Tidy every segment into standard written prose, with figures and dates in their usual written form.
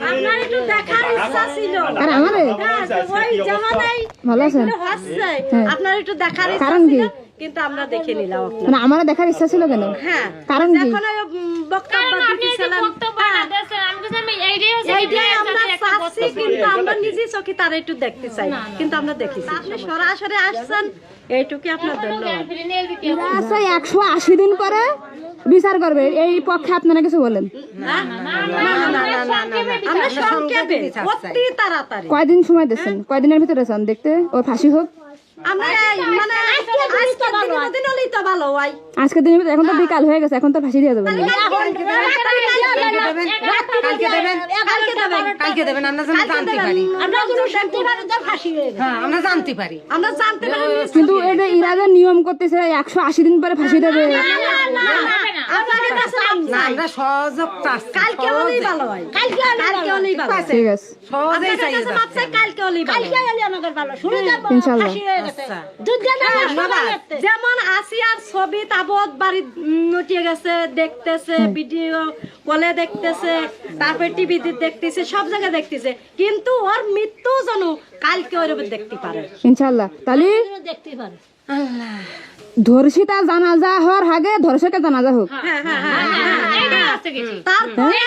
আপনার একটু দেখার ইচ্ছা ছিল আর আমারে ওই জামানাই ভালো আছেন হচ্ছে আপনার একটু দেখার ইচ্ছা কারণ কি? ছিল কিন্তু আমরা দেখে নিলাম আপনার মানে আমারে দেখার ইচ্ছা ছিল কেন? হ্যাঁ কারণ কি? যখন ওই বক্তব্য দিতেছিলেন এইটাই আমরা চাচ্ছি কিন্তু আমরা নিজে চোখে তারা একটু দেখতে চাই কিন্তু আমরা দেখেছি আপনি সরাসরি আসছেন এইটুকুই আপনার ধন্যবাদ আচ্ছা 180 দিন পরে বিচার করবে এই পক্ষে আপনারা কিছু বলেন? আমরা সংক্ষেপে অতি তাড়াতাড়ি কয়দিন সময় দিচ্ছেন? কয়দিনের ভিতরে চান দেখতে ওর ফাঁসি হোক? আমরা মানে আজকে দিন হলেই তো ভালো হয় আজকের দিনের ভিতরে এখন তো বিকাল হয়ে গেছে এখন তো ফাঁসি দিয়ে দেবেন না। কালকে দেবেন আমরা যেন জানতে পারি। আমরা যদি জানতে পারি তো ফাঁসি হয়ে যাবে। হ্যাঁ আমরা জানতে পারি। আমরা জানতে পারি কিন্তু এটা ইরা যে নিয়ম করতেছে 180 দিন পরে ফাঁসি দেবে। আপনাকে কাছে না আমরা সহযোগ চাচ্ছি। কালকে হলেই ভালো হয় কালকে হলেই ভালো হয় ঠিক আছে সহজেই আপনার চাই কাছে মাপছে কালকে হলেই ভালো ইনশাআল্লাহ। যেমন আসিয়ার ছবি তাবৎ বাড়ি নটিয়ে গেছে দেখতেছে ভিডিও কলে দেখতেছে তারপর টিভিতে দেখতেছে সব জায়গায় দেখতেছে কিন্তু ওর মৃত্যু যেন কালকে ওর দেখতে পারে ইনশাআল্লাহ। তাহলে দেখতে পারে ধর্ষিতা জানাজা হওয়ার আগে ধর্ষকের জানাজা হোক। তারপরে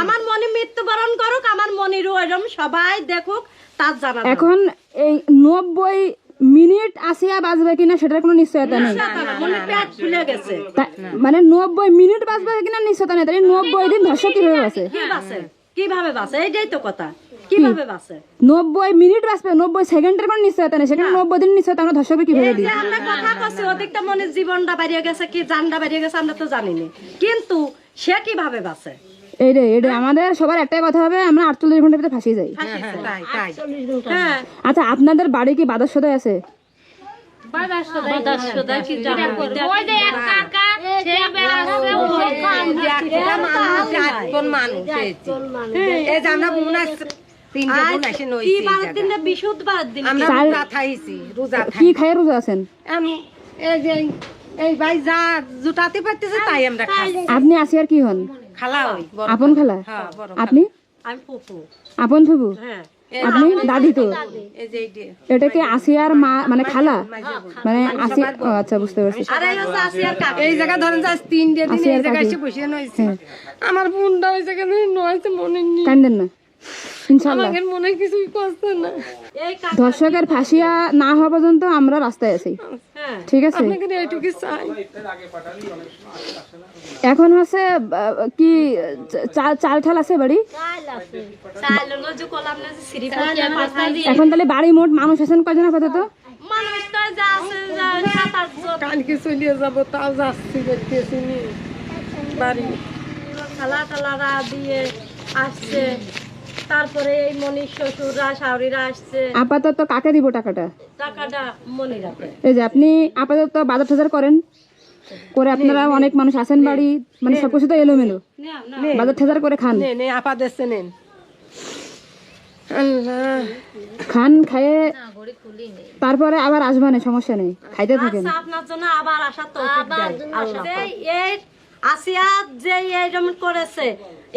আমার মনে মৃত্যুবরণ করুক আমার মনিরও এরকম সবাই দেখুক তার জানা এখন এই 90 মিনিট আসিয়া বাজবে কিনা সেটার কোনো নিশ্চয়তা নেই। মনে পেট ফুলে গেছে মানে 90 মিনিট বাজবে কিনা নিশ্চয়তা নেই। তাহলে 90 দিন ধর্ষক কিভাবে বাঁচে? কিভাবে বাঁচে এইটাই তো কথা কিভাবে বাঁচে 90 মিনিট বাঁচবে 90 সেকেন্ডের কোনো নিশ্চয়তা নেই সেখানে 90 দিন নিশ্চয়তা আমরা ধর্ষককে কিভাবে দিই? আমরা কথা কইছি ওদিকটা মনে জীবনটা বাড়িয়ে গেছে কি জানটা বাড়িয়ে গেছে আমরা তো জানি না কিন্তু সে কিভাবে বাঁচে এইটাই আমাদের সবার একটাই কথা হবে আমরা 48 ঘন্টার ভিতরে ফাঁসি যাই। তাই তাই। হ্যাঁ আচ্ছা আপনাদের বাড়ি কি বাদর সদাই আছে? মানুষ এই যে আমরা বোন আসছে তিনটা বোন আসে নইছি এই জায়গায়। বিশুদ্ধবার দিন আমরা রোজা খাইছি রোজা কি খাই রোজা আছেন? আমি এই যে এই ভাই যা জুটাতে পারতেছে তাই আমরা খাই। আপনি আসিয়ার কি হন? খালা হই বড় আপন খালা? হ্যাঁ বড় আপনি আমি ফুফু আপন ফুফু? হ্যাঁ আপনি দাদি তো? এই যে এই যে এটা কি আসিয়ার মা মানে খালা মানে আসিয়া? ও আচ্ছা বুঝতে পারছি। আর এই হচ্ছে আসিয়ার কাকা এই জায়গা ধরেন যা তিনটে দিন এই জায়গায় এসে বসে নইছি আমার বোনটা ওই জায়গায় নইছে মনে নেই কান্দেন না ইনশাআল্লাহ। আমাদের মনে কিছুই করছে না এই কাকা ধর্ষকের ফাঁসিয়া না হওয়া পর্যন্ত আমরা রাস্তায় আছি হ্যাঁ ঠিক আছে? আপনাকে এইটুকু চাই। এখন হচ্ছে কি চাল ঠাল আছে বাড়ি? চাল হলো যে কলাম না যে সিঁড়ি পাঠিয়ে পাঠাই দিয়ে এখন তাহলে বাড়ি মোট মানুষ আছেন কয়জন আপাতত? মানুষ তো যা আছে সাত আটজন কালকে চলিয়ে যাবো তাও যাচ্ছি দেখতেছি নি বাড়ি খালা টালারা দিয়ে আসছে তারপরে এই মনির শ্বশুররা শাশুড়িরা আসছে আপাতত কাকে দিব টাকাটা? টাকাটা মনে রাখে এই যে আপনি আপাতত বাজার টাজার করেন করে আপনারা অনেক মানুষ আছেন বাড়ি মানে সবকিছু তো এলোমেলো বাজার টাজার করে খান নে আপা দেশে নেন আল্লাহ খান খায়ে তারপরে আবার আসবানে সমস্যা নেই খাইতে থাকেন। আচ্ছা আপনার জন্য আবার আসা তো এই আসিয়া যে এইরকম করেছে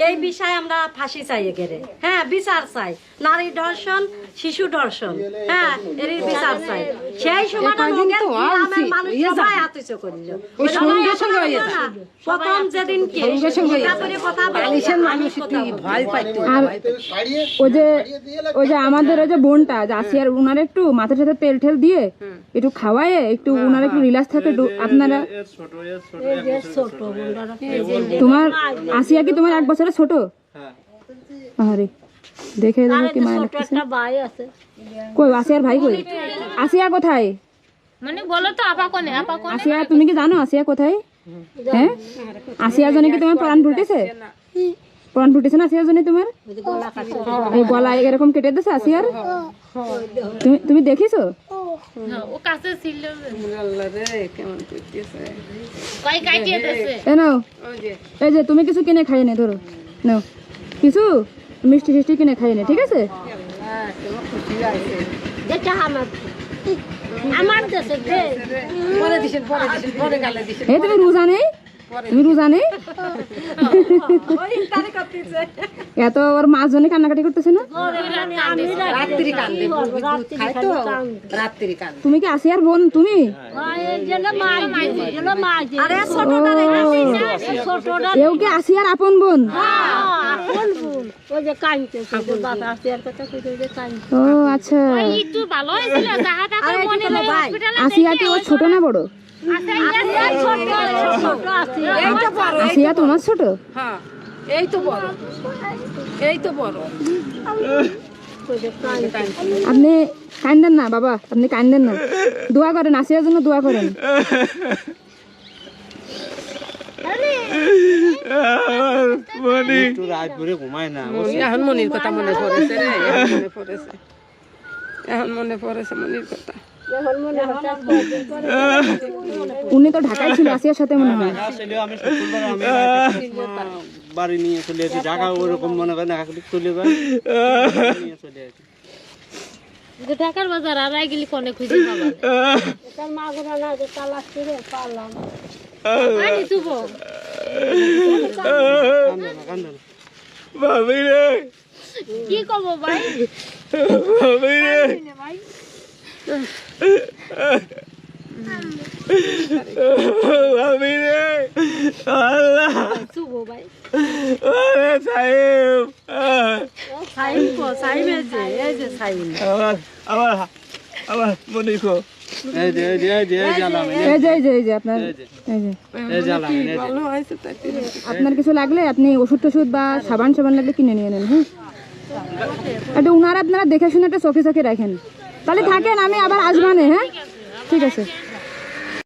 এই বিষয়ে আমরা ফাঁসি চাই গেলে হ্যাঁ বিচার চাই নারী ধর্ষণ শিশু ধর্ষণ হ্যাঁ এর বিচার চাই সেই সময়টা গ্রামের মানুষ সবাই আতিশয় করিল প্রথম যেদিন কে কথা বালিশের মানুষ একটু ভয় পাইতো আর ওই যে আমাদের ওই যে বোনটা আসিয়ার উনার একটু মাথার সাথে তেল ঠেল দিয়ে একটু খাওয়ায় একটু উনার একটু রিল্যাক্স থাকে আপনারা। তোমার আসিয়া কি তোমার 1 বছরের ছোট? আরে দেখে দেখো কি মায়া লাগতেছে। কই আসিয়ার ভাই কই? আসিয়া কোথায়? মানে বলো তো আপা কোনে আসিয়া তুমি কি জানো আসিয়া কোথায়? হ্যাঁ আসিয়া জন্য কি তোমার প্রাণ ফুটেছে? প্রাণ ফুটেছে না আসিয়ার জন্য তোমার? এই গলা এরকম কেটে দিয়েছে আসিয়ার? তুমি দেখিছো? ও কাছে ছিল আল্লাহ রে কেমন করতেছে কই কাটিয়ে দেছে এ নাও এই যে তুমি কিছু কিনে খাইয়ে নে ধরো নাও কিছু মিষ্টি কিনে খাইয়ে নে ঠিক আছে? আমার দেশে পরে দিছেন পরে গালে দিছেন এই তুমি রোজা নেই, তুমি রোজা নেই? এত ওর মার জন্য কান্নাকাটি করতেছে না? রাত্রি কান্দে দুধ খায় তো রাত্রি কান্দে তুমি কি আসিয়ার বোন তুমি? আরে ছোটটা রে ছোটটা এও কি আসিয়ার আপন বোন? ওই যে কাঁদতেছে বাবা আসিয়ার কথা কইতে যে কাঁদছে ও আচ্ছা, একটু ভালো হয়েছিল যাহা টাকা আরে মনে এটা হয় ভাই হসপিটালে আসিয়া কি ওর ছোট না বড়? ছোট আসিয়া এইটা বড় আসিয়া তোমার ছোট? হ্যাঁ এই তো বড় আপনি কান্দেন না বাবা, আপনি কান্দেন না, দোয়া করেন, আসিয়ার জন্য দোয়া করেন। একটু রাত ভরে ঘুমায় না। এখন মনির কথা মনে পড়েছে রে এখন মনে পড়েছে মনির কথা উনি তো ঢাকায় ছিল আসিয়ার সাথে মনে হয়। আসলে আমি শুক্রবার আমি বাড়ি নিয়ে চলে আসি, ঢাকা ওরকম মনে করেন ঢাকা চলে যায় নিয়ে চলে আসি। ঢাকার বাজার আর আই গেলি কোনে খুঁজে পাবা তার মা গুলো না যে তালাক করে পারলাম আনি তুব কান্দে না কি কব ভাই শুভ ভাই সাইম কো সাইম এই যে সাইম এই যে জ্বালাম এই যে আপনার এই জ্বালাম ভালো হয়েছে তাই আপনার কিছু লাগলে আপনি ওষুধ টষুধ বা সাবান লাগলে কিনে নিয়ে নেন। হ্যাঁ, একটা উনার আপনারা দেখে শুনে একটা চোখে চোখে রাখেন, তাহলে থাকেন, আমি আবার আসবানে। হ্যাঁ ঠিক আছে।